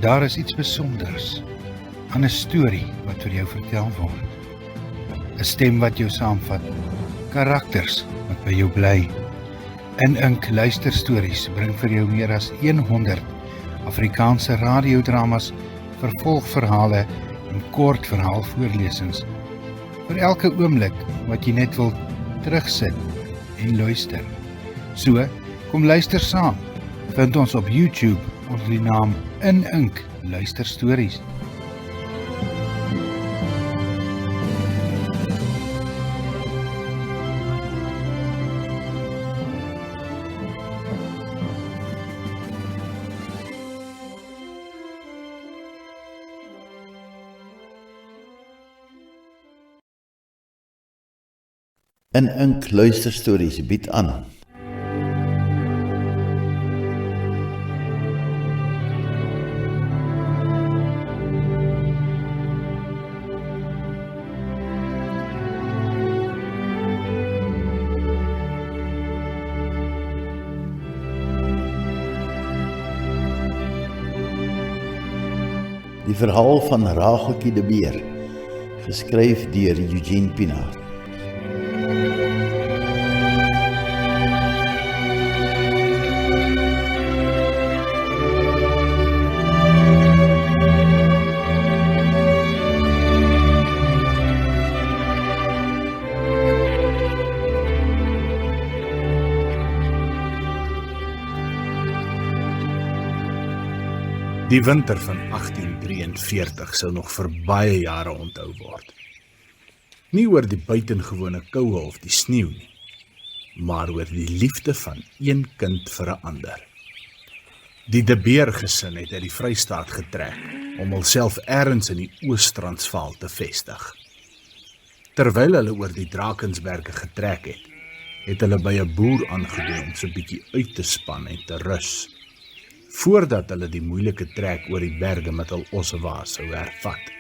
Daar is iets besonders aan 'n storie wat vir jou vertel word. 'n Stem wat jou saamvat, karakters wat by jou bly. In Ink luisterstories bring vir jou meer as 100 Afrikaanse radiodramas, vervolgverhale en kortverhaalvoorlesings vir elke oomblik wat jy net wil terugsit en luister. So, kom luister saam. Vind ons op YouTube onder die naam In Ink luisterstories. In Ink luisterstories bied aan die verhaal van Racheltjie de Beer, geskryf deur Eugene Pinaar. Die winter van 1843 sou nog vir baie jare onthou word. Nie oor die buitengewone koue of die sneeu nie, maar oor die liefde van een kind vir 'n ander. Die De Beer gesin het uit die Vrystaat getrek om hulself ergens in die Oos-Transvaal te vestig. Terwyl hulle oor die Drakensberge getrek het hulle by 'n boer aangedoen om so 'n bietjie uit te span en te rus, voordat hulle die moeilike trek oor die berge met hul ossewa sou hervat.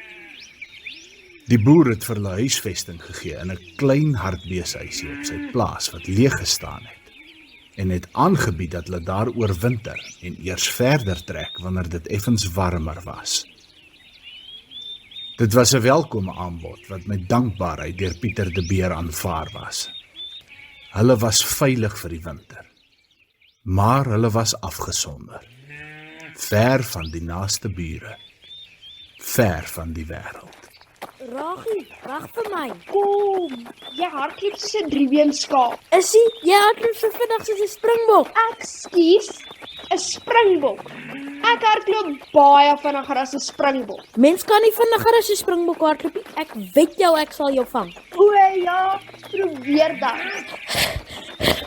Die boer het vir hulle huisvesting gegee in 'n klein hartbeeshuisie op sy plaas wat leeg gestaan het, en het aangebied dat hulle daar oorwinter en eers verder trek wanneer dit effens warmer was. Dit was 'n welkome aanbod wat met dankbaarheid deur Pieter De Beer aanvaar was. Hulle was veilig vir die winter, maar hulle was afgesonder. Ver van die naaste bure, ver van die wêreld. Rachie, wag vir my. Kom, jy hardloop soos 'n driebeenskaap. Issie, jy hardloop so vinnig soos 'n springbok. Ekskuus, 'n springbok. Ek hardloop baie vinniger as 'n springbok. Mens kan nie vinniger as 'n springbok hardloop nie. Ek weet jou, ek sal jou vang. O ja, probeer dan.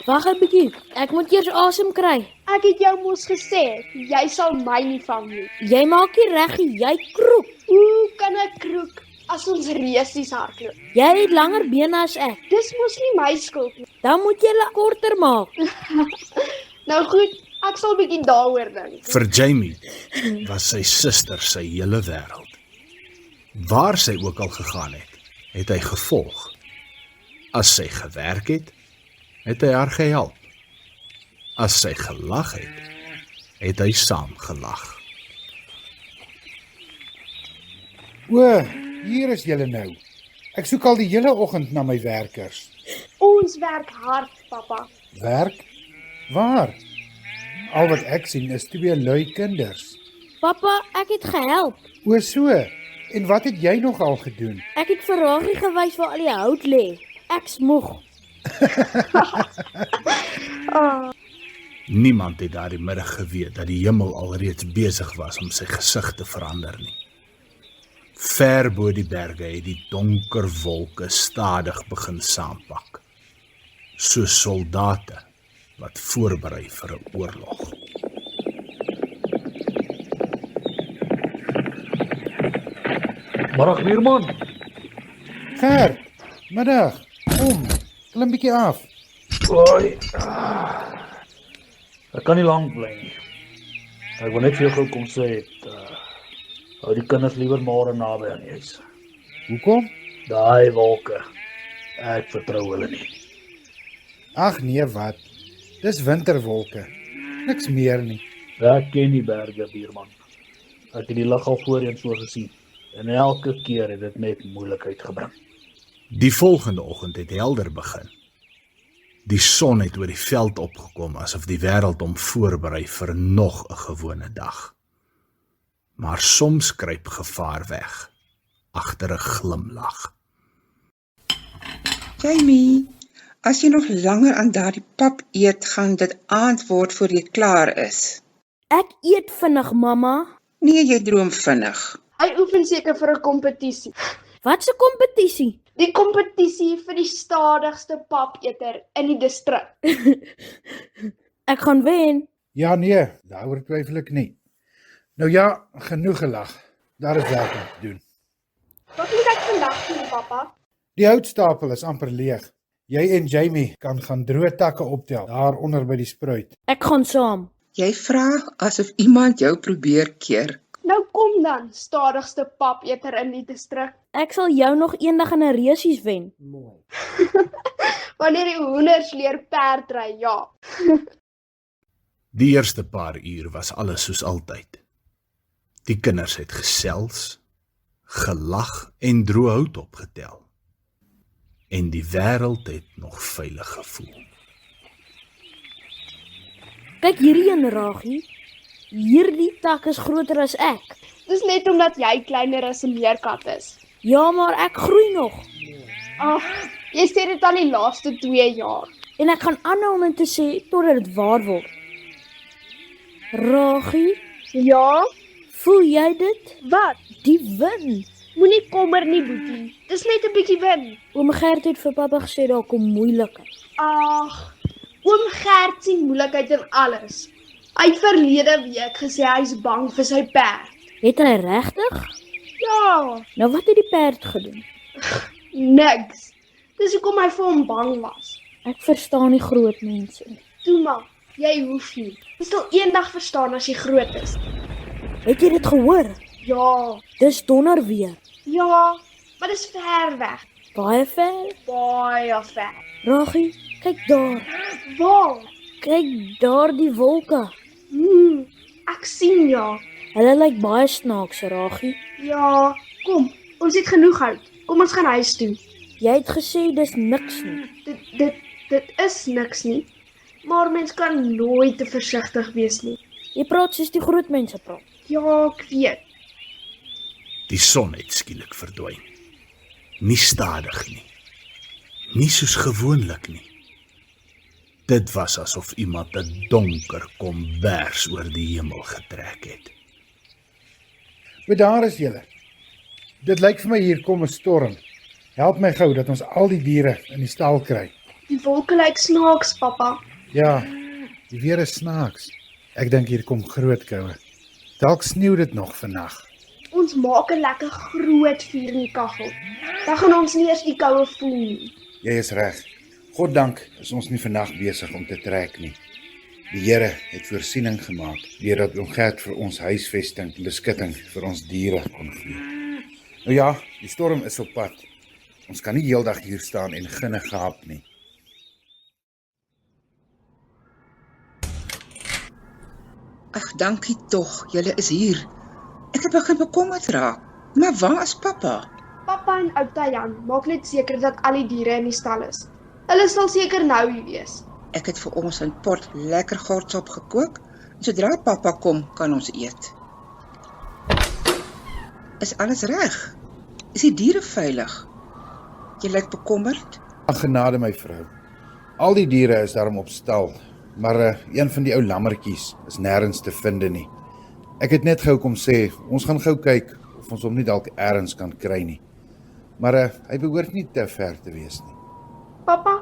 Wag 'n bietjie, ek moet eers asem kry. Ek het jou mos gesê, jy sal my nie vang nie. Jy maak nie reg nie, jy kroep. Hoe kan ek kroek as ons reusies hardloop? Jy het langer bene as ek. Dis mos nie my skuld nie. Dan moet jy hulle korter maak. Nou goed, ek sal bietjie daaroor dink. Vir Jamie was sy suster sy hele wêreld. Waar sy ook al gegaan het hy gevolg. As sy gewerk het hy haar gehelp. As sy gelag het hy saam gelag. O, hier is julle nou. Ek soek al die hele oggend na my werkers. Ons werk hard, pappa. Werk? Waar? Al wat ek sien is 2 lui kinders. Papa, ek het gehelp. O so, en wat het jy nog al gedoen? Ek het vir Rachie gewys waar al die hout lê. Ek's moeg. Niemand het daardie middag geweet dat die hemel alreeds besig was om sy gesig te verander nie. Ver bo die berge het die donker wolke stadig begin saampak, soos soldate wat voorberei vir 'n oorlog. Middag, buurman. Gert, middag, kom, klim bietjie af. Oei. Ek kan nie lank bly nie. Ek wil net vir jou gou kom sê, hou die kinders liewer môre naby aan die huis. Hoekom? Daai wolke, ek vertrou hulle nie. Ag nee, wat? Dis winterwolke. Niks meer nie. Ek ken die berge, buurman. Ek het die lig al voorheen so gesien. En elke keer het dit net moeilikheid gebring. Die volgende oggend het helder begin. Die son het oor die veld opgekom asof die wêreld hom voorberei vir nog 'n gewone dag. Maar soms kruip gevaar weg agter 'n glimlag. Jamie, as jy nog langer aan daardie pap eet, gaan dit aand word voor jy klaar is. Ek eet vinnig, mamma. Nee, jy droom vinnig. Hy oefen seker vir 'n kompetisie. Wat 'n kompetisie? Die kompetisie vir die stadigste papeter in die distrik. Ek gaan wen. Ja nee, daaroor twyfel ek nie. Nou ja, genoeg gelag. Daar is werk om te doen. Wat moet ek vandag doen, pappa? Die houtstapel is amper leeg. Jy en Jamie kan gaan droë takke optel daar onder by die spruit. Ek gaan saam. Jy vra asof iemand jou probeer keer. Nou kom dan, stadigste papeter in die distrik. Ek sal jou nog eendag in 'n resies wen. Wanneer die hoenders leer perdry, ja. Die eerste paar uur was alles soos altyd. Die kinders het gesels, gelag en droë hout opgetel. En die wêreld het nog veilig gevoel. Kyk hierdie een, Ragie. Hierdie tak is groter as ek. Dis net omdat jy kleiner as 'n meerkat is. Ja, maar ek groei nog. Ag, jy sê dit al die laaste 2 jaar. En ek gaan aanhou om dit te sê totdat dit waar word. Ragie, Ja, voel jy dit? wat? Die wind. Moenie kommer nie, boetie. Dis net 'n bietjie wind. Oom Gert het vir pappa gesê daar kom moeilikheid. Ag, oom Gert sien moeilikheid in alles. Hy het verlede week gesê hy's bang vir sy perd. Het hy regtig? Ja, Nou wat het die perd gedoen? niks. Dis hoekom hy vir hom bang was. Ek verstaan nie groot mense nie. Toe maar, jy hoef nie. Jy sal eendag verstaan as jy groot is. Het jy dit gehoor? Ja, Dis donder weer. ja, maar dis ver weg. Baie ver. Baie ver. Ragie, kyk daar. Waar? Kyk daar die wolke. Ek sien ja. Hulle lyk baie snaaks, Ragie. Ja, kom, ons het genoeg hout. Kom ons gaan huis toe. Jy het gesê dis niks nie. Dit is niks nie. Maar mens kan nooit te versigtig wees nie. Jy praat soos die groot mense praat. Ja, ek weet. Die son het skielik verdwyn. Nie stadig nie. Nie soos gewoonlik nie. Dit was asof iemand 'n donker kombers oor die hemel getrek het. Maar daar is julle. Dit lyk vir my hier kom 'n storm. Help my gou dat ons al die diere in die stal kry. Die wolke lyk snaaks, pappa. Ja, die weer is snaaks. Ek dink hier kom groot koue. Dalk sneeu dit nog vannag. Ons maak 'n lekker groot vuur in die kaggel. Dan gaan ons nie eers die koue voel nie. Jy is reg. Goddank is ons nie vannag besig om te trek nie. Die Here het voorsiening gemaak deurdat oom Gert vir ons huisvesting en beskutting vir ons diere kon gee. Nou ja, die storm is op pad. Ons kan nie heeldag hier staan en ginne gaap nie. Ag, dankie tog, julle is hier. Ek het begin bekommerd raak. Maar waar is pappa? Pappa en oupa Jan maak net seker dat al die diere in die stal is. Hulle sal seker nou hier wees. Ek het vir ons 'n pot lekker gortsop gekook. En sodra pappa kom, kan ons eet. Is alles reg? Is die diere veilig? Jy lyk bekommerd. Ag genade my vrou. Al die diere is daarom op stal, maar een van die ou lammertjies is nêrens te vind nie. Ek het net gou kom sê, ons gaan gou kyk of ons hom nie dalk elders kan kry nie. Maar hy behoort nie te ver te wees nie. Pappa,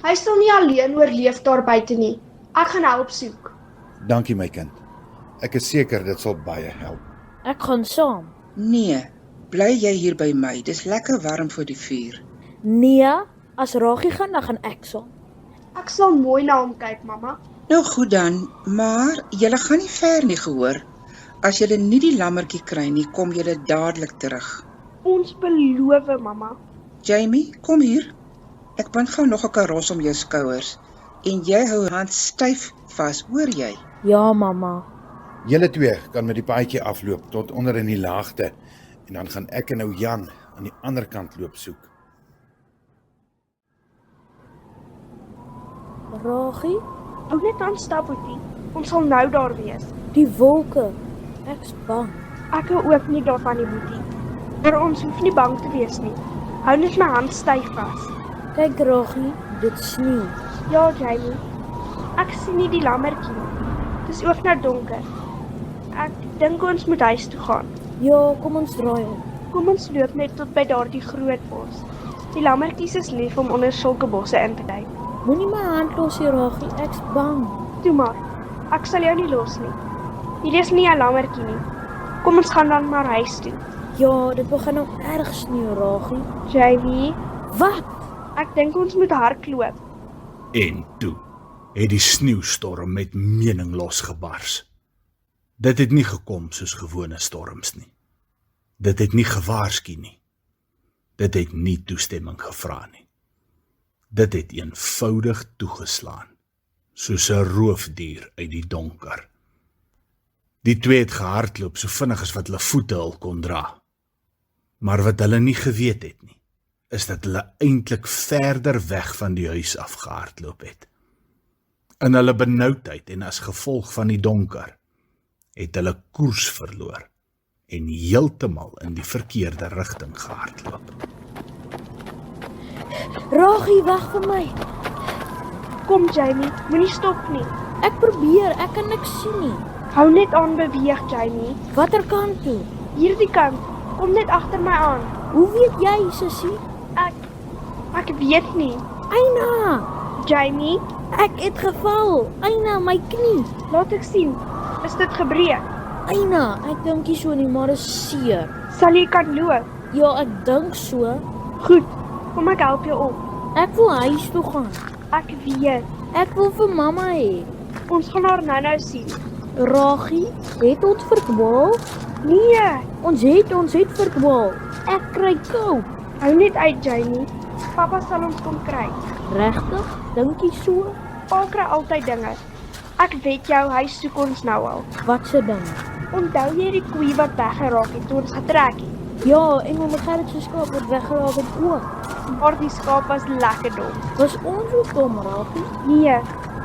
hy sal nie alleen oorleef daar buite nie. Ek gaan help soek. Dankie my kind. Ek is seker dit sal baie help. Ek gaan saam. Nee, bly jy hier by my. Dis lekker warm vir die vuur. Nee, as Ragie gaan, dan gaan ek saam. Ek sal mooi na hom kyk, mamma. Nou goed dan, maar julle gaan nie ver nie, gehoor. As julle nie die lammertjie kry nie, kom julle dadelik terug. Ons beloof, mamma. Jamie, kom hier. Ek bind gou nog 'n karos om jou skouers en jy hou hand styf vas, hoor jy? Ja, mamma. Julle twee kan met die paadjie afloop tot onder in die laagte en dan gaan ek en ou Jan aan die ander kant loop soek. Ragie, Hou net aan stap, Boetie. Ons sal nou daar wees. die wolke. Ek's bang. Ek hou ook nie daarvan die Boetie. Maar ons hoef nie bang te wees nie. Hou net my hand styf vas. Kyk Ragie, dit sneeu. Ja, Jamie. Ek sien nie die lammertjie nie. Dis ook nou donker. Ek dink ons moet huis toe gaan. Ja, kom ons draai om. Kom ons loop net tot by daardie groot bos. Die lammertjies is lief om onder sulke bosse in te kyk. Moenie my hand los hier, Ragie, ek's bang. Toe maar, ek sal jou nie los nie. Hierdie is nie 'n lammertjie nie. Kom ons gaan dan maar huis toe. Ja, dit begin nou erg sneeu, Ragie. Jamie, Wat? ek dink ons moet hardloop. En toe het die sneeustorm met mening losgebars. Dit het nie gekom soos gewone storms nie. Dit het nie gewaarsku nie. Dit het nie toestemming gevra nie. Dit het eenvoudig toegeslaan, soos 'n roofdier uit die donker. Die twee het gehardloop so vinnig as wat hulle voete hul kon dra. Maar wat hulle nie geweet het nie, is dat hulle eintlik verder weg van die huis af gehardloop het. In hulle benoudheid en as gevolg van die donker, het hulle koers verloor en heeltemal in die verkeerde rigting gehardloop. Ragie, wag vir my. Kom Jamie, moenie stop nie. Ek probeer, ek kan niks sien nie. Hou net aan beweeg, Jamie. Watter kant toe? Hierdie kant, kom net agter my aan. Hoe weet jy, sussie? Ek weet nie. Eina, Jamie, ek het geval. Eina, my knie. laat ek sien. Is dit gebreek? Eina, ek dink nie so nie, maar is seer. Sal jy kan loop? Ja, ek dink so. Goed, kom ek help jou op. Ek wil huis toe gaan. Ek weet. Ek wil vir mamma hê. Ons gaan haar nou sien. Ragie, het ons verdwaal? Nee, Ons het verdwaal. Ek kry koud. hou net uit, Jamie. Papa sal ons kom kry. Regtig? Dink jy so? Pa kry altyd dinge. Ek weet jou, hy soek ons nou al. Wat se ding? Onthou jy die koei wat weggeraak het toe ons getrek het? Ja, en oom Gerrit se skaap het weggeraak het ook. Maar die skaap was lekker dom. Was ons ook dom, Ragie? Nee,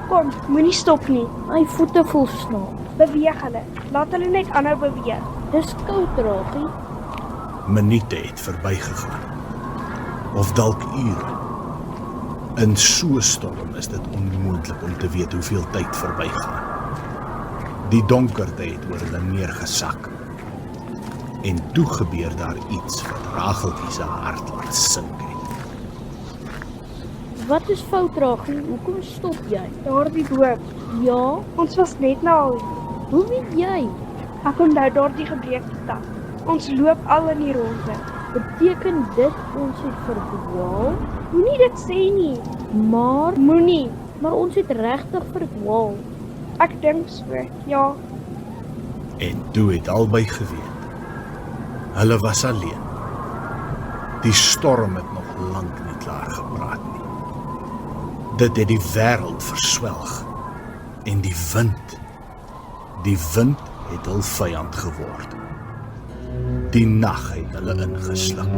kom, moenie stop nie. My voete voel snaaks. Beweeg hulle. Laat hulle net aanhou beweeg. Dis koud, Ragie. Minute het verbygegaan. Of dalk ure. In so 'n storm is dit onmoontlik om te weet hoeveel tyd verbygaan. Die donkerte het oor hulle neergesak. En toe gebeur daar iets wat Rageltjie se hart laat sink het. Wat is fout, Ragie? Hoekom stop jy? Daardie boom. Ja, Ons was net nou al hier. hoe weet jy? Ek onthou daardie gebreekte tak. Ons loop al in die ronde. Beteken dit ons het verdwaal? Moenie dit sê nie. Maar Moenie. ons het regtig verdwaal. Ek dink so. Ja, En toe het albei geweet. Hulle was alleen. Die storm het nog lank nie klaar gepraat nie. Dit het die wêreld verswelg. En die wind het hul vyand geword. Die nag het hulle ingesluk.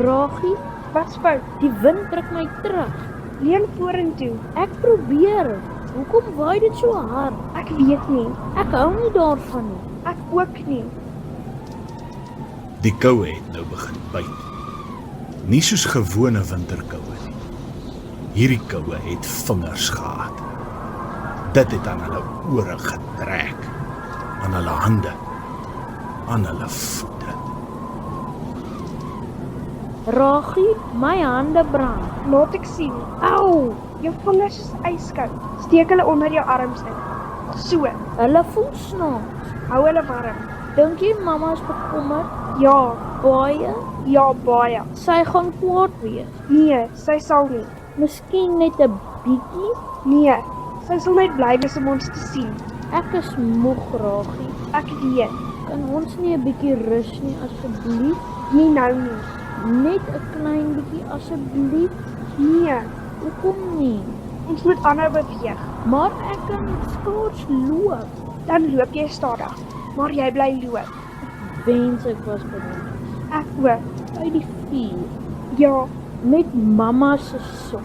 Ragie, wat fout. die wind druk my terug. Leun vorentoe. Ek probeer. Hoekom waai dit so hard? Ek weet nie. Ek hou nie daarvan nie. Ek ook nie. Die koue het nou begin byt. Nie soos gewone winterkoue nie. Hierdie koue het vingers gehad. Dit het aan hulle ore getrek, aan hulle hande, aan hulle voete. Ragie, my hande brand. Laat ek sien. Au, Jou vingers is ijskoud. Steek hulle onder jou arms in. So, hulle voel snaaks. hou hulle warm. Dink jy mamma is bekommerd? Ja, Baie? ja baie. Sy gaan kwaad wees. Nee, sy sal nie. Miskien net 'n bietjie? Nee, sy sal net bly wees om ons te sien. Ek is moeg, Ragie. Ek weet, Kan ons nie 'n bietjie rus nie asseblief? nie nou nie. Net 'n klein bietjie asseblief. Nee, Hoekom nie? ons moet aanhou beweeg. Maar ek kan skaars loop. Dan loop jy stadig, maar jy bly loop. Wens ek was by hom. Ek ook. By die vuur. Ja, Met mamma se sop.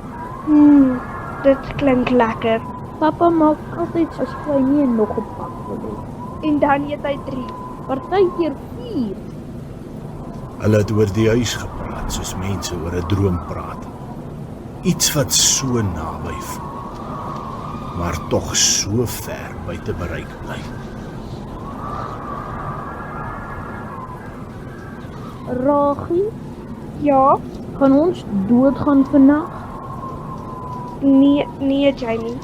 dit klink lekker. Papa maak altyd as hy nie nog 'n pak wil hê. En dan eet hy 3. Partykeer 4. Hulle het oor die huis gepraat soos mense oor 'n droom praat. Iets wat so naby voel, maar tog so ver buite bereik bly. Ragie, Ja, gaan ons doodgaan vandag? nee Jamie.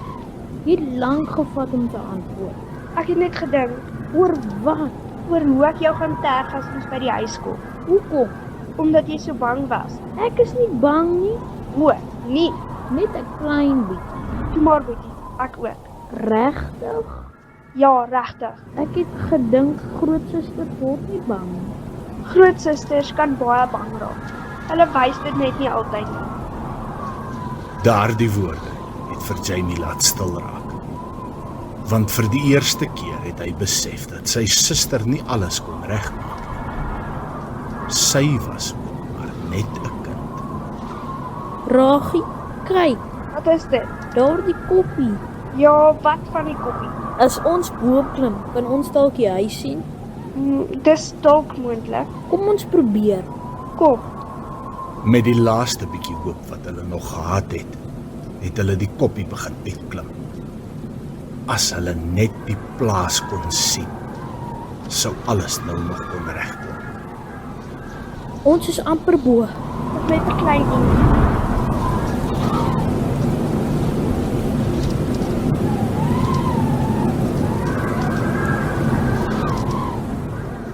Jy het lank gevat om te antwoord. Ek het net gedink Oor wat? oor hoe ek jou gaan terg as ons by die huis kom. Hoekom? Omdat jy so bang was. Ek is nie bang nie. O, nee. Net 'n klein bietjie. Toe maar boetie, ek ook. Regtig? Ja, regtig. Ek het gedink grootsuster word nie bang nie. Grootsusters kan baie bang raak. Hulle wys dit net nie altyd nie. Daardie woorde het vir Jamie laat stil raak. Want vir die eerste keer het hy besef dat sy suster nie alles kon regmaak nie. Sy was ook maar net 'n kind. Ragie, kyk, Wat is dit? daardie koppie. Ja, wat van die koppie? As ons bo klim, kan ons dalk die huis sien. Dis dalk moontlik. Kom ons probeer. Kom, Met die laaste bietjie hoop wat hulle nog gehad het, het hulle die koppie begin uitklim. As hulle net die plaas kon sien, sou alles nou nog kon regkom. Ons is amper bo. dit net 'n klein ding.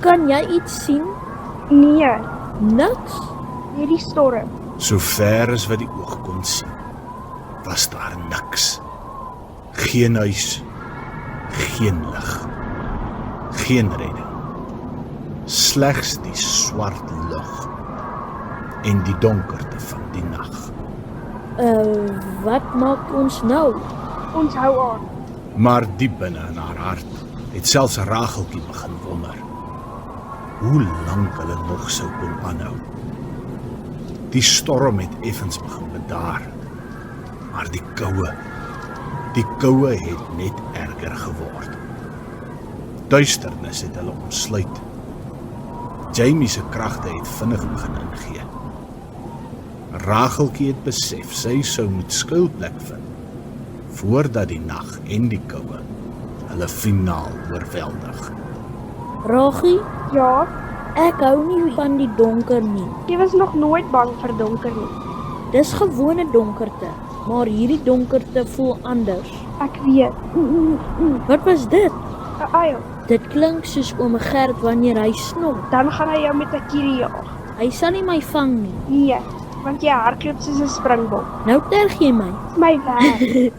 Kan jy iets sien? Nee, Niks? hierdie storm. So ver as wat die oog kon sien, was daar niks. Geen huis, geen lig, geen redding. Slegs die swart lug en die donkerte van die nag. Wat maak ons nou? Ons hou aan. Maar diep binne in haar hart het selfs 'n Rageltjie begin wonder hoe lank hulle nog sou kon aanhou. Die storm het effens begin bedaar, maar die koue het net erger geword. Duisternis het hulle omsluit. Jamie se kragte het vinnig begin ingee. Rageltjie het besef sy sou moet skuilplek vind voordat die nag en die koue hulle finaal oorweldig. Ragie, Ja, ek hou nie van die donker nie. jy was nog nooit bang vir donker nie. Dis gewone donkerte, maar hierdie donkerte voel anders. Ek weet. Wat was dit? 'n Uil. Dit klink soos oom Gert wanneer hy snor. Dan gaan hy jou met 'n kierie jaag. Hy sal nie my vang nie. Nee, want jy hardloop soos 'n springbok. Nou terg jy my. Dis my werk.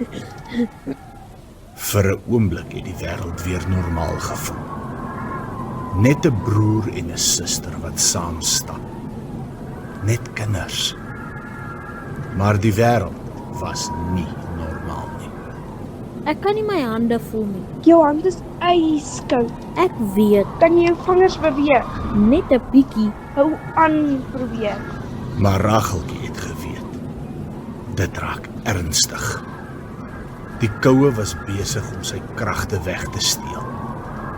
Vir 'n oomblik het die wêreld weer normaal gevoel. Net 'n broer en 'n suster wat saam stap. Net kinders. Maar die wêreld was nie normaal nie. Ek kan nie my hande voel nie. Jou hand is ijskoud. Ek weet, Kan jy jou vingers beweeg? net 'n bietjie. Hou aan probeer. Maar Rageltjie het geweet. Dit raak ernstig. Die koue was besig om sy kragte weg te steel.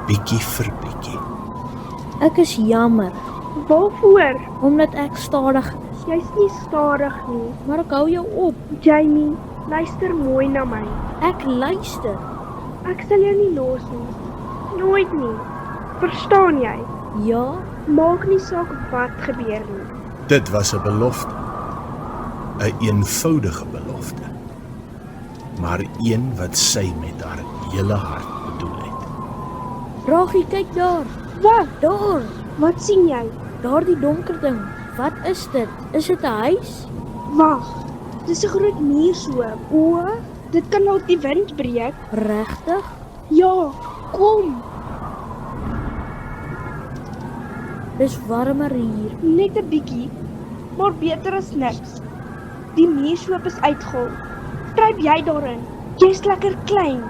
Bietjie vir bietjie. Ek is jammer, Waarvoor? omdat ek stadig is. Jy's nie stadig nie. Maar ek hou jou op. Jamie, luister mooi na my. Ek luister. Ek sal jou nie los nie. Nooit nie. Verstaan jy? Ja, Maak nie saak wat gebeur nie. Dit was 'n belofte. 'n eenvoudige belofte. Maar een wat sy met haar hele hart bedoel het. Ragie, kyk daar. Wat? Daar. Wat sien jy? Daardie donker ding. Wat is dit? Is dit 'n huis? Wag. Dis 'n groot muurshoop. O, dit kan dalk die wind breek. Regtig? Ja, kom. Dis warmer hier. Net 'n bietjie, maar beter as niks. Die muurshoop is uitgehol. Kruip jy daarin. Jy's lekker klein.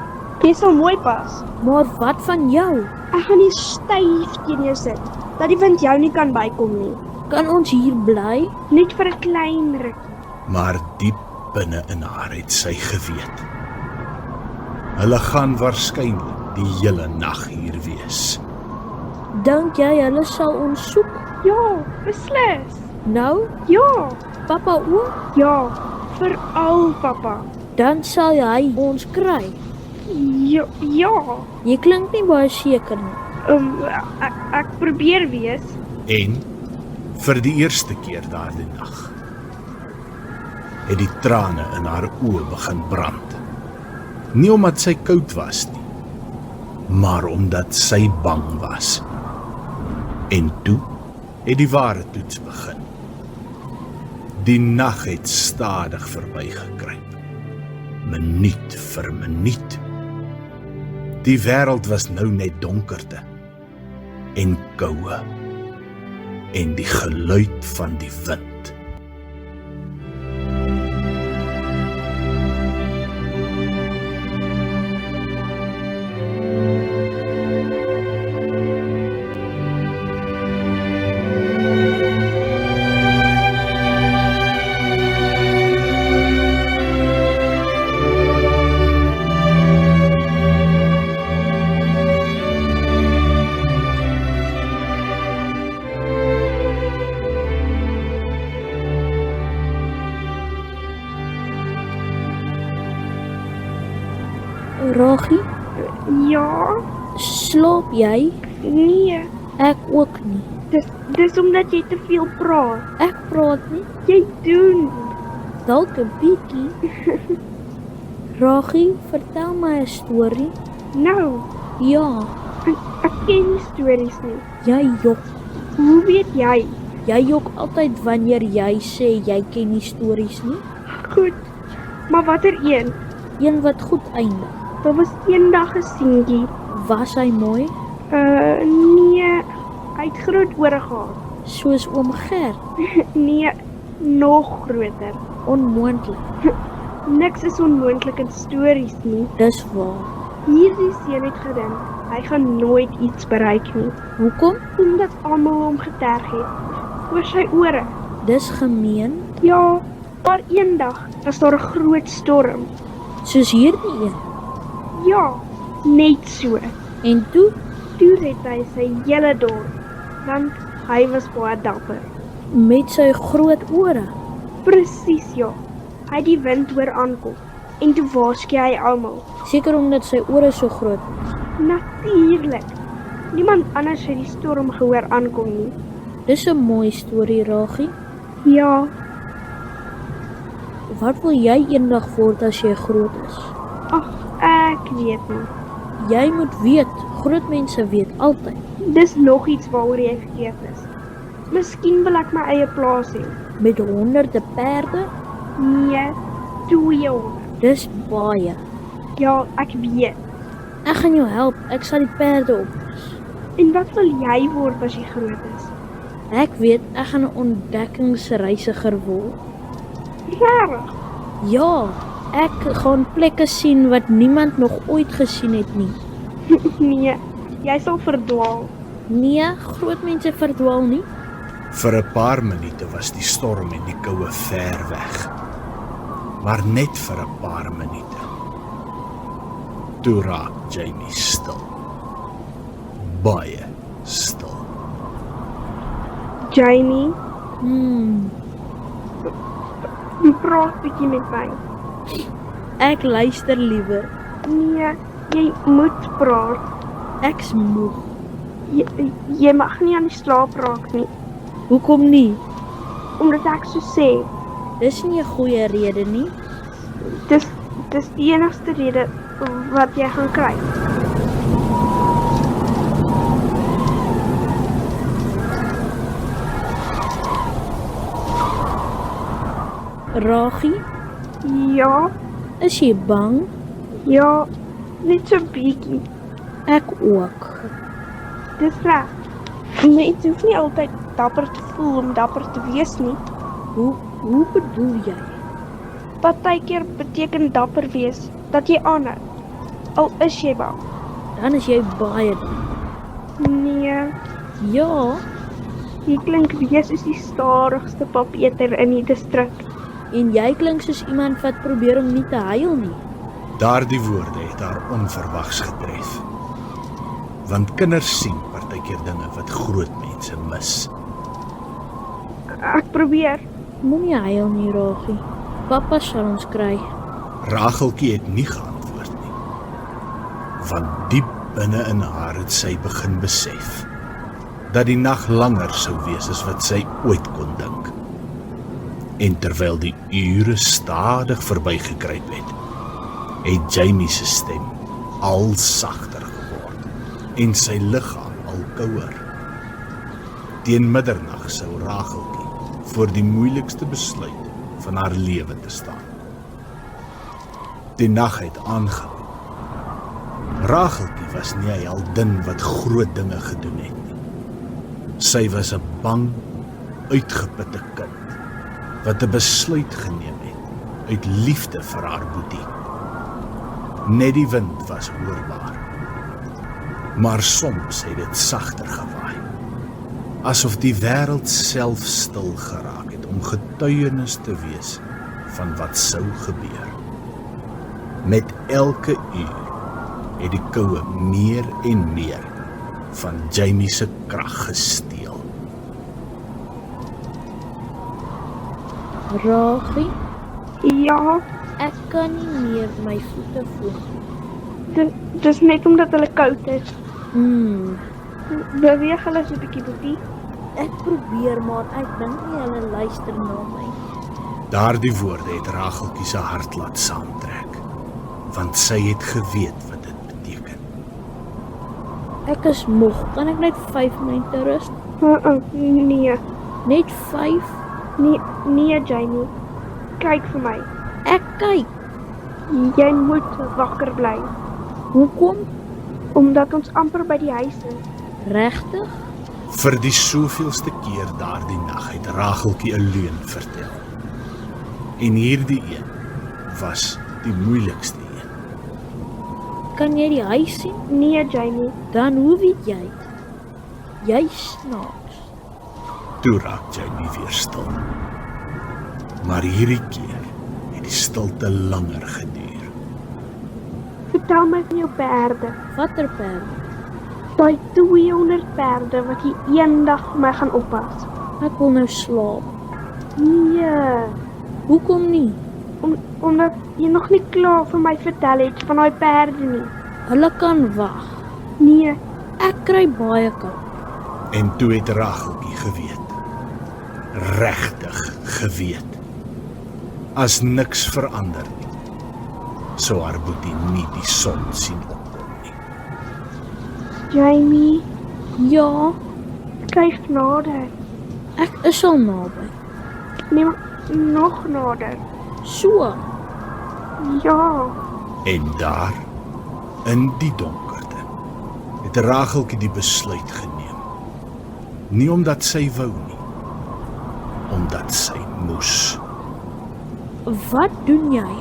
Jy sal mooi pas. Maar wat van jou? Ek gaan nie styf teen jou sit, dat die wind jou nie kan bykom nie. Kan ons hier bly? Net vir 'n klein rukkie. Maar diep binne in haar het sy geweet. Hulle gaan waarskynlik die hele nag hier wees. Dink jy hulle sal ons soek? Ja, beslis. Nou, Ja, pappa ook? ja, veral pappa. Dan sal hy ons kry. Ja, ja. Jy klink nie baie seker nie. Ek probeer wees. En vir die eerste keer daardie nag het die trane in haar oë begin brand. Nie omdat sy koud was nie, maar omdat sy bang was. En toe het die ware toets begin. Die nag het stadig verbygekruip, minuut vir minuut. Die wêreld was nou net donkerte en koue en die geluid van die wind. Raggie, Ja, slaap jy? nee. Ek ook nie. Dis omdat jy te veel praat. Ek praat nie, Jy doen. dalk 'n bietjie. Raggie, vertel my 'n storie. Nou, Ja, ek ken nie stories nie. jy jok. Hoe weet jy? Jy jok altyd wanneer jy sê jy ken nie stories nie. Goed. Maar watter een? Een wat goed eindig. Daar was eendag 'n seentjie. Was hy mooi? Nee, hy het groot ore gehad. Soos oom Gert? Nee, nog groter. Onmoontlik. Niks is onmoontlik in stories nie. Dis waar. Hierdie seun het gedink hy gaan nooit iets bereik nie, Hoekom? omdat almal hom geterg het oor sy ore. Dis gemeen. Ja, maar eendag was daar 'n groot storm. Soos hierdie een. Ja, net so. En toe, Toe red hy sy hele dorp, want hy was baie dapper. met sy groot ore. Presies ja. Hy het die wind hoor aankom en toe waarsku hy almal. Seker omdat sy ore so groot was. Natuurlik. Niemand anders het die storm gehoor aankom nie. Dis 'n mooi storie, Raggie. Ja, Wat wil jy eendag word as jy groot is? ag, ek weet nie. Jy moet weet, groot mense weet altyd. Dis nog iets waaroor jy verkeerd is. Miskien wil ek my eie plaas hê. Met honderde perde, Nee, 200. dis baie. Ja, ek weet. Ek gaan jou help, ek sal die perde oppas. En wat wil jy word as jy groot is? Ek weet, ek gaan 'n ontdekkingsreisiger word. Regtig? Ja, ek gaan plekke sien wat niemand nog ooit gesien het nie. Nee, jy sal verdwaal. Nee, groot mense verdwaal nie. Vir 'n paar minute was die storm en die koue ver weg. Maar net vir 'n paar minute. Toe raak Jamie stil. Baie stil. Jamie, praat bietjie met my. Ek luister liewer. Nee, jy moet praat. Ek's moeg. Jy mag nie aan die slaap raak nie, Hoekom nie? omdat ek so sê. Dis nie 'n goeie rede nie. Dis die enigste rede wat jy gaan kry. Raggie, Ja, Is jy bang? ja, net so bietjie. Ek ook. Dis reg. Mense hoef nie altyd dapper te voel om dapper te wees nie. Hoe bedoel jy? Partykeer beteken dapper wees dat jy aanhou. Al is jy bang. Dan is jy baie bang. Nee, Ja, jy klink wees is die stadigste papeter in die distrik. en jy klink soos iemand wat probeer om nie te huil nie. Daardie woorde het haar onverwags getref. Want kinders sien partykeer dinge wat groot mense mis. Ek probeer. Moenie huil nie, Ragie. Pappa sal ons kry. Racheltjie het nie geantwoord nie. Want diep binne in haar het sy begin besef dat die nag langer sou wees as wat sy ooit kon dink. En terwyl die ure stadig verbygekruip het Jamie se stem al sagter geword en sy liggaam al kouer. Teen middernag sou Racheltjie voor die moeilikste besluit van haar lewe te staan. Die nag het aangehou. Racheltjie was nie 'n heldin wat groot dinge gedoen het nie. Sy was 'n bang, uitgeputte kind wat 'n besluit geneem het uit liefde vir haar boetie. Net die wind was hoorbaar, maar soms het dit sagter gewaai, asof die wêreld self stil geraak het om getuienis te wees van wat sou gebeur. Met elke uur het die koue meer en meer van Jamie se krag gesteel. Ragie, Ja, ek kan nie meer my voete voel. dis net omdat hulle koud is. Beweeg hulle so 'n bietjie, boetie. Ek probeer, maar ek dink nie hulle luister na my. Daardie woorde het Racheltjie se hart laat saamtrek, want sy het geweet wat dit beteken. Ek is moeg. Kan ek net 5 minute rus? Nee, Net 5? nee Jamie. Kyk vir my. Ek kyk. Jy moet wakker bly, Hoekom? omdat ons amper by die huis is. Regtig? Vir die soveelste keer daardie nag het Racheltjie 'n leuen vertel. En hierdie een was die moeilikste een. Kan jy die huis sien? Nee Jamie, Dan hoe weet jy het? Jy snaaks. Toe raak Jamie weer stil. Maar hierdie keer het die stilte langer geduur. vertel my van jou perde. Watter perde? Daai 200 perde wat jy eendag vir my gaan oppas. Ek wil nou slaap. Nee, Hoekom nie? omdat jy nog nie klaar vir my vertel het van daai perde nie. Hulle kan wag. Nee, Ek kry baie koud. En toe het Racheltjie geweet. Regtig geweet. As niks verander nie, sou haar boetie nie die son sien opkom nie. Jamie, Ja, kyk nader. ek is al naby. Nee, maar nog nader. So, Ja, En daar, in die donkerte, het Racheltjie die besluit geneem. Nie omdat sy wou nie, omdat sy moes. wat doen jy?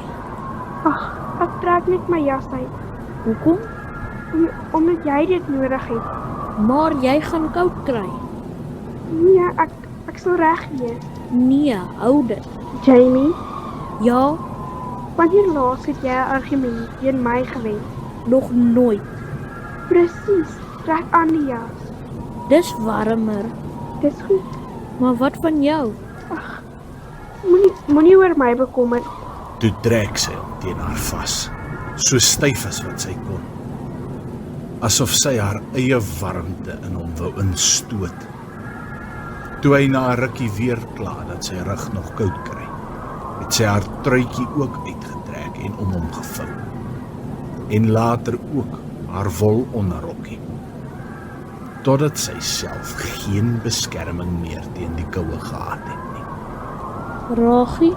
ag, ek trek net my jas uit. Hoekom? Omdat jy dit nodig het. Maar jy gaan koud kry. Nee, ek sal reg wees. Nee, hou dit. Jamie, Ja, wanneer laas het jy 'n argument teen my gewen? nog nooit. Presies, trek aan die jas. Dis warmer. Dis goed. Maar wat van jou? Moenie oor my bekommer. Toe trek sy hom teen haar vas, so styf as wat sy kon. Asof sy haar eie warmte in hom wou instoot. Toe hy na 'n rukkie weer kla dat sy rug nog koud kry, het sy haar truitjie ook uitgetrek en om hom gevou. En later ook haar wol onderrokkie. Totdat sy self geen beskerming meer teen die koue gehad het nie. Ragie,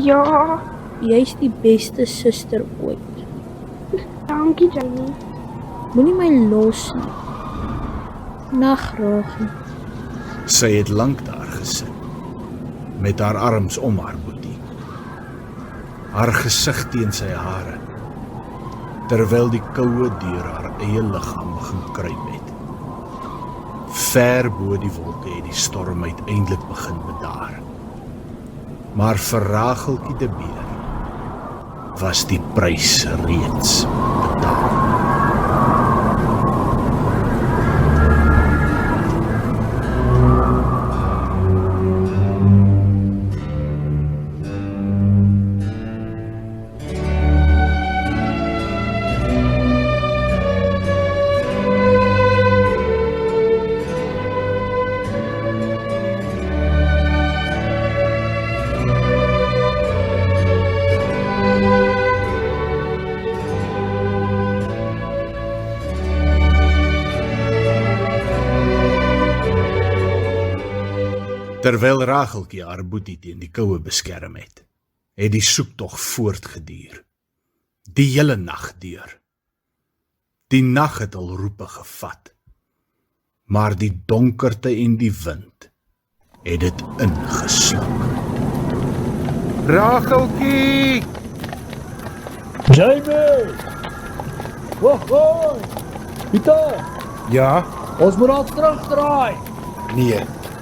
Ja, Jy's die beste suster ooit. dankie Jamie. Moenie my los nie. Nag, Rachel. Sy het lank daar gesit, met haar arms om haar boetie. Haar gesig teen sy hare, terwyl die koue deur haar eie liggaam begin kruip het. Ver bo die wolke het die storm uiteindelik begin bedaar. Maar vir Racheltjie de Beer was die prys reeds betaal. Terwyl Racheltjie haar boetie teen die koue beskerm het die soektog voortgeduur. Die hele nag deur. Die nag het al roepe gevat, maar die donkerte en die wind het dit ingesluk. Racheltjie! Jamie! Wag! Pieter, Ja, ons moet ons terugdraai. nee,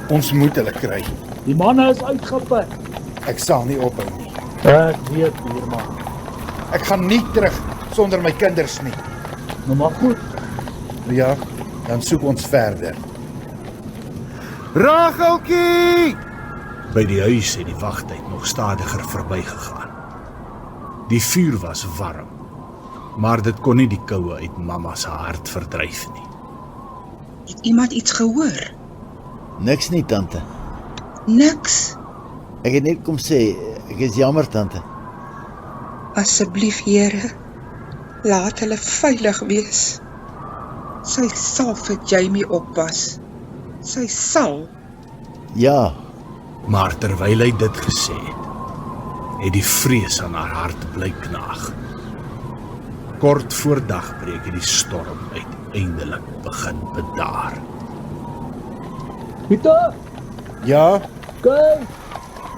ons moet hulle kry. Die manne is uitgeput. Ek sal nie ophou nie. Ek weet, buurman. Ek gaan nie terug sonder my kinders nie. Nou maar goed. Ja, dan soek ons verder. Racheltjie! By die huis het die wagtyd nog stadiger verbygegaan. Die vuur was warm, maar dit kon nie die koue uit mamma se hart verdryf nie. Het iemand iets gehoor? Niks nie, tante. Niks. Ek het net kom sê, ek is jammer, tante. Asseblief, Here, laat hulle veilig wees. Sy sal vir Jamie oppas. Sy sal. Ja, Maar terwyl hy dit gesê het die vrees aan haar hart bly knaag. Kort voor dagbreek het die storm uiteindelik begin bedaar. Pieter, Ja, kyk,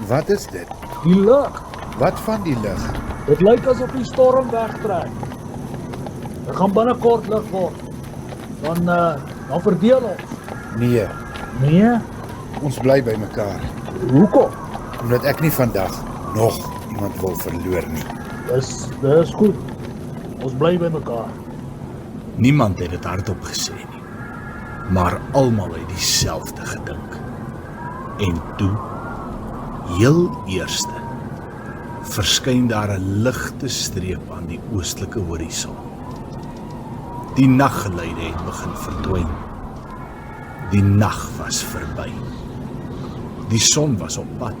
wat is dit? die lig. Wat van die lig? Dit lyk asof die storm wegtrek. Dit gaan binnekort lig word. Dan verdeel ons. Nee, Nee? ons bly by mekaar. Hoekom? Omdat ek nie vandag nog iemand wil verloor nie. Dis goed. Ons bly by mekaar. Niemand het dit hardop gesê nie, maar almal het dieselfde gedink. En toe, heel eerste, verskyn daar 'n ligte streep aan die oostelike horison. Die naggeluide het begin verdwyn. Die nag was verby. Die son was op pad.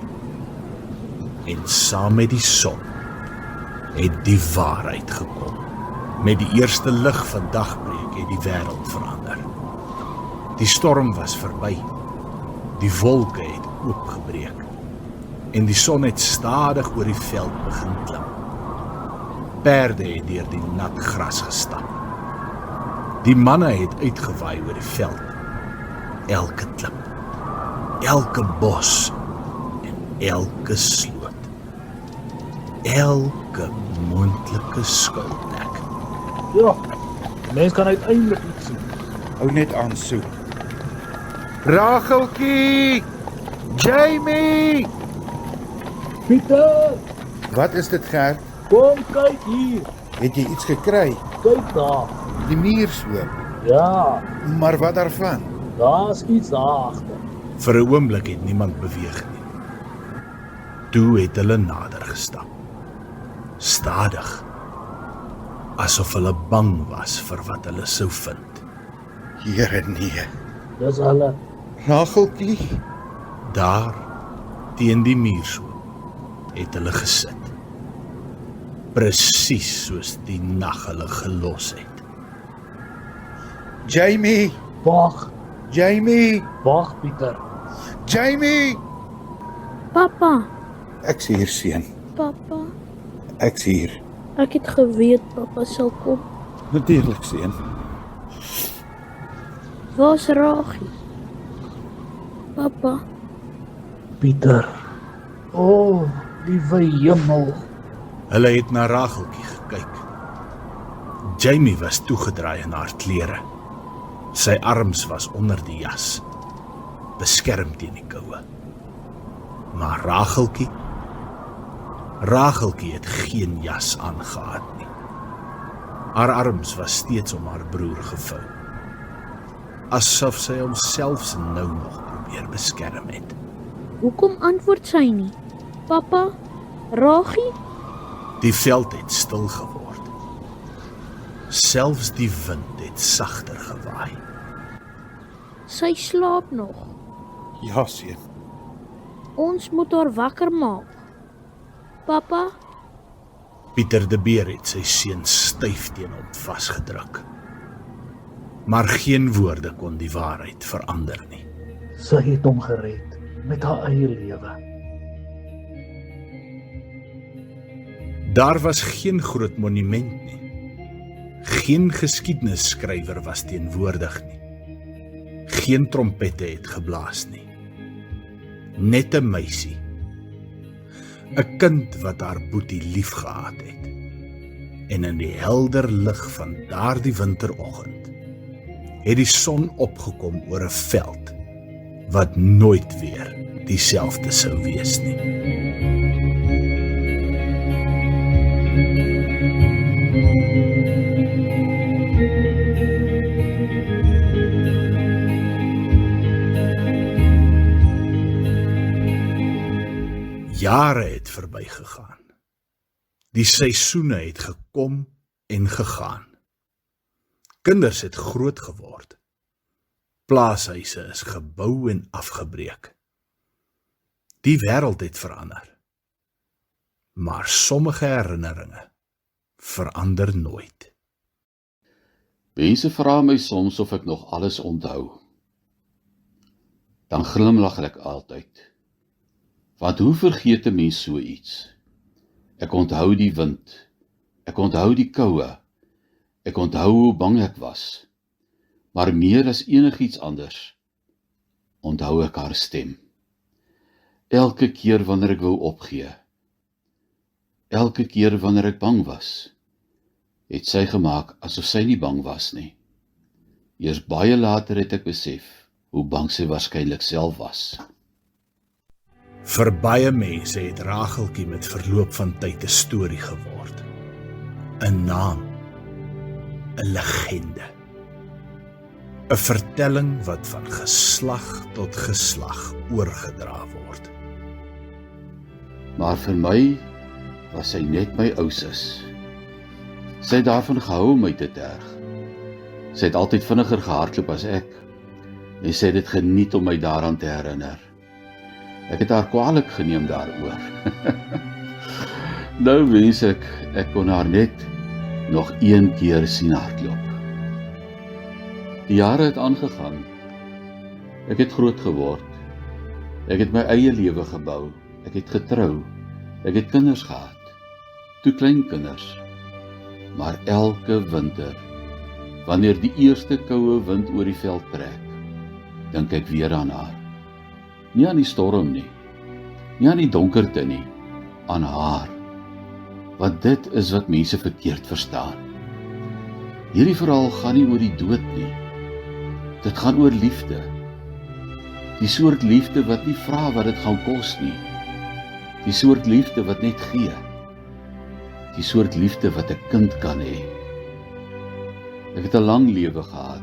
En saam met die son het die waarheid gekom. Met die eerste lig van dagbreek het die wêreld verander. Die storm was verby. Die wolke het oopgebreek. En die son het stadig oor die veld begin klim. Perde het deur die nat gras gestap. Die manne het uitgewaai oor die veld. Elke klip, elke bos en elke sloot. Elke moontlike skuilplek. Ja, die mens kan uiteindelik iets sien. Hou net aan soek. Racheltjie! Jamie! Pieter, Wat is dit, Gert? kom kyk hier. Het jy iets gekry? Kyk daar. Die muur oop. Ja, Maar wat daarvan? daar's iets daar agter. Vir 'n oomblik het niemand beweeg nie. Toe het hulle nader gestap. Stadig. Asof hulle bang was vir wat hulle sou vind. Here, nee. Dis hulle. Racheltjie? Daar, teen die muur het hulle gesit. Presies soos die nag hulle gelos het. Jamie! Wag, Jamie! wag Pieter. Jamie! Papa, Ek's hier, seun. Papa, Ek's hier. ek het geweet papa sal kom. Natuurlik, seun. Waar's Ragie? Papa, Pieter. O, liewe hemel. Hulle het na Racheltjie gekyk. Jamie was toegedraai in haar klere. Sy arms was onder die jas, beskerm teen die koue. Maar Racheltjie het geen jas aangehad nie. Haar arms was steeds om haar broer gevou, asof sy homself nou nog probeer beskerm het. hoekom antwoord sy nie? Papa, Ragie? Die veld het stil geword. Selfs die wind het sagter gewaai. Sy slaap nog. Ja, seun. Ons moet haar wakker maak. Papa, Pieter de Beer het sy seun styf teen hom vasgedruk. Maar geen woorde kon die waarheid verander nie. Sy het hom gered met haar eie lewe. Daar was geen groot monument nie. Geen geskiedenisskrywer was teenwoordig nie. Geen trompette het geblaas nie. Net 'n meisie. 'n Kind wat haar boetie liefgehad het. En in die helder lig van daardie winteroggend het die son opgekom oor 'n veld wat nooit weer dieselfde sou wees nie. Jare het verbygegaan. Die seisoene het gekom en gegaan. Kinders het groot geword. Plaashuise is gebou en afgebreek. Die wêreld het verander. Maar sommige herinneringe verander nooit. Mense vra my soms of ek nog alles onthou. Dan glimlag ek altyd. Want hoe vergeet 'n mens so iets? Ek onthou die wind. Ek onthou die koue. Ek onthou hoe bang ek was. Maar meer as enigiets anders, onthou ek haar stem. Elke keer wanneer ek wou opgee, elke keer wanneer ek bang was, het sy gemaak asof sy nie bang was nie. Eers baie later het ek besef hoe bang sy waarskynlik self was. Vir baie mense het Racheltjie met verloop van tyd 'n storie geword. 'n naam, 'n legende. 'n vertelling wat van geslag tot geslag oorgedra word. Maar vir my was sy net my ou sus. Sy het daarvan gehou om my te terg. Sy het altyd vinniger gehardloop as ek, en sy het dit geniet om my daaraan te herinner. Ek het haar kwaadlik geneem daaroor. Nou wens ek kon haar net nog een keer sien hardloop. Die jare het aangegaan. Ek het groot geword. Ek het my eie lewe gebou. Ek het getrou. Ek het kinders gehad. Toe kleinkinders. Maar elke winter, wanneer die eerste koue wind oor die veld trek, dink ek weer aan haar. Nie aan die storm nie, nie aan die donkerte nie, aan haar. Want dit is wat mense verkeerd verstaan. Hierdie verhaal gaan nie oor die dood nie. Dit gaan oor liefde. Die soort liefde wat nie vra wat dit gaan kos nie. Die soort liefde wat net gee. Die soort liefde wat 'n kind kan hê. Ek het 'n lang lewe gehad.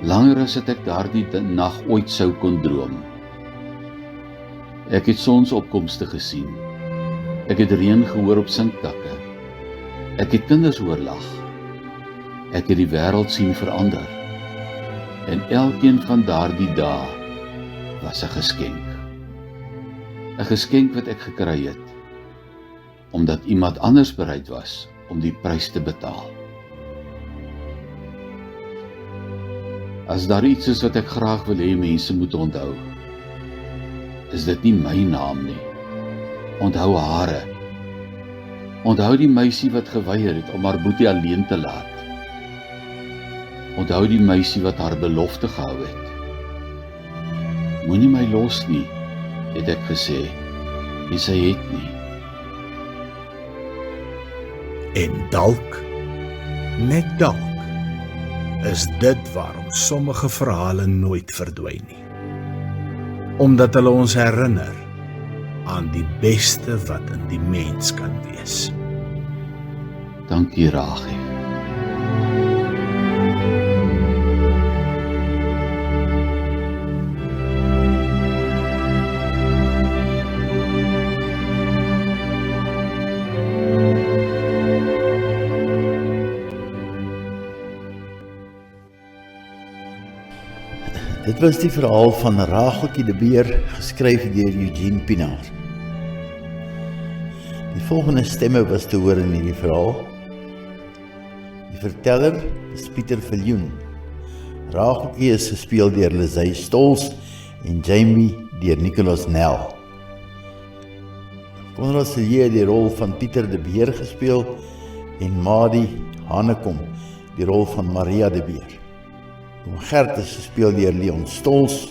Langer as wat ek daardie nag ooit sou kon droom. Ek het sonsopkomste gesien. Ek het reën gehoor op sinkdakke. Ek het kinders hoor lag. Ek het die wêreld sien verander. En elkeen van daardie dae was 'n geskenk. 'n Geskenk wat ek gekry het, omdat iemand anders bereid was om die prys te betaal. As daar iets is wat ek graag wil hê mense moet onthou, is dit nie my naam nie. Onthou hare. Onthou die meisie wat geweier het om haar boetie alleen te laat. Onthou die meisie wat haar belofte gehou het. Moenie my los nie, het ek gesê, en sy het nie. En dalk, net dalk, is dit waarom sommige verhale nooit verdwyn nie. Omdat hulle ons herinner aan die beste wat in die mens kan wees. Dankie, Rachel. Dit was die verhaal van Racheltjie de Beer, geskryf deur Eugene Pienaar. Die volgende stemme was te hoor in hierdie verhaal. Die verteller is Pieter Viljoen. Racheltjie is gespeel deur Lizzie Stols en Jamie deur Nicholas Nel. Konrad Silje het die rol van Pieter de Beer gespeel en Madi Hanekom die rol van Maria de Beer. Oom Gert is gespeel deur Leon Stols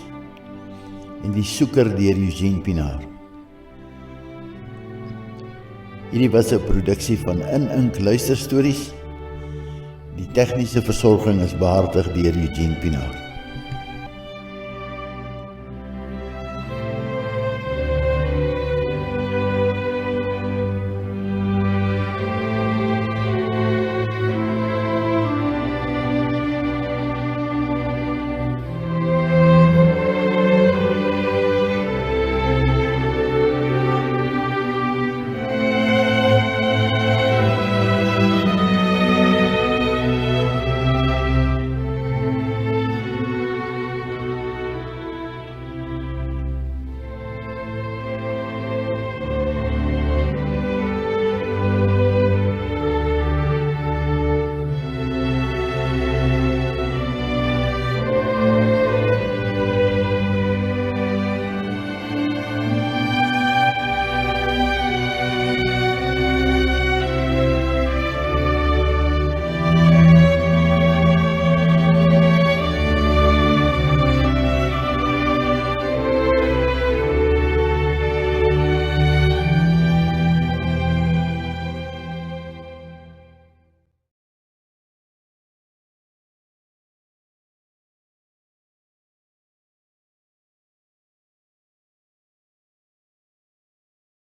en die soeker deur Eugene Pienaar. Hierdie was 'n produksie van In-Ink Luisterstories. Die tegniese versorging is behartig deur Eugene Pienaar.